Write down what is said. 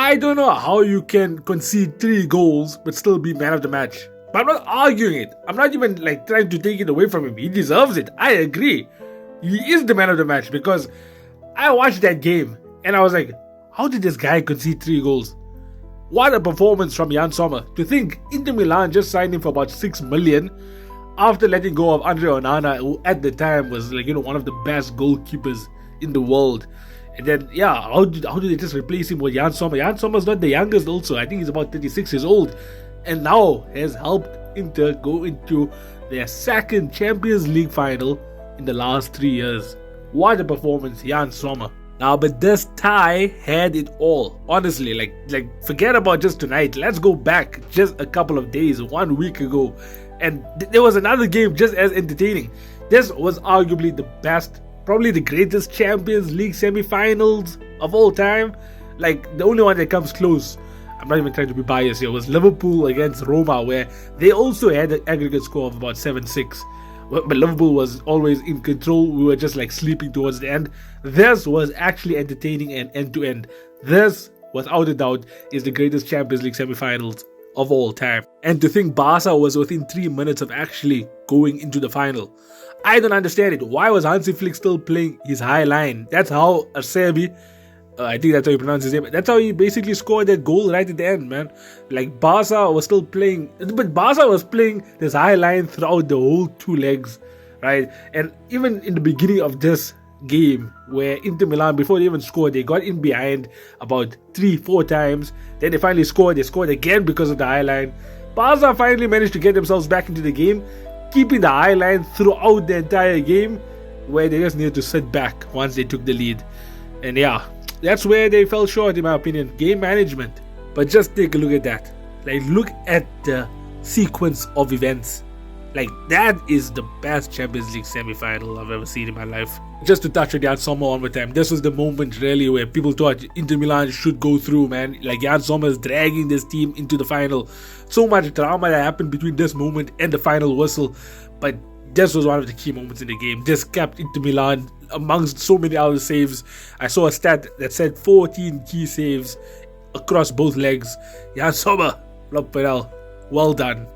I don't know how you can concede 3 goals but still be man of the match. But I'm not arguing it. I'm not even like trying to take it away from him. He deserves it. I agree. He is the man of the match because I watched that game and I was like, how did this guy concede 3 goals? What a performance from Jan Sommer. To think Inter Milan just signed him for about 6 million after letting go of Andre Onana, who at the time was like, one of the best goalkeepers in the world. And then, how did they just replace him with Jan Sommer? Jan Sommer's not the youngest also. I think he's about 36 years old. And now has helped Inter go into their 2nd Champions League final in the last 3 years. What a performance, Jan Sommer. Now, but this tie had it all. Honestly, like forget about just tonight. Let's go back just a couple of days, 1 week ago. And there was another game just as entertaining. This was arguably the best, probably the greatest Champions League semi-finals of all time. Like, the only one that comes close, I'm not even trying to be biased here, was Liverpool against Roma, where they also had an aggregate score of about 7-6. But Liverpool was always in control. We were just like sleeping towards the end. This was actually entertaining and end-to-end. This, without a doubt, is the greatest Champions League semi-finals of all time. And to think Barca was within 3 minutes of actually going into the final. I don't understand it. Why was Hansi Flick still playing his high line? That's how Acerbi, I think that's how you pronounce his name. That's how he basically scored that goal right at the end, man. Like, Barca was still playing, but Barca was playing this high line throughout the whole 2 legs, right? And even in the beginning of this game, where Inter Milan, before they even scored, they got in behind about 3-4 times. Then they finally scored. They scored again because of the high line. Barca finally managed to get themselves back into the game, keeping the high line throughout the entire game, where they just needed to sit back once they took the lead. And that's where they fell short, in my opinion. Game management. But just take a look at that. Like, look at the sequence of events. Like, that is the best Champions League semi-final I've ever seen in my life. Just to touch on Jan Sommer one more time, this was the moment really where people thought Inter Milan should go through, man. Like, Jan Sommer is dragging this team into the final. So much drama that happened between this moment and the final whistle. But this was one of the key moments in the game. This kept Inter Milan amongst so many other saves. I saw a stat that said 14 key saves across both legs. Jan Sommer, well done.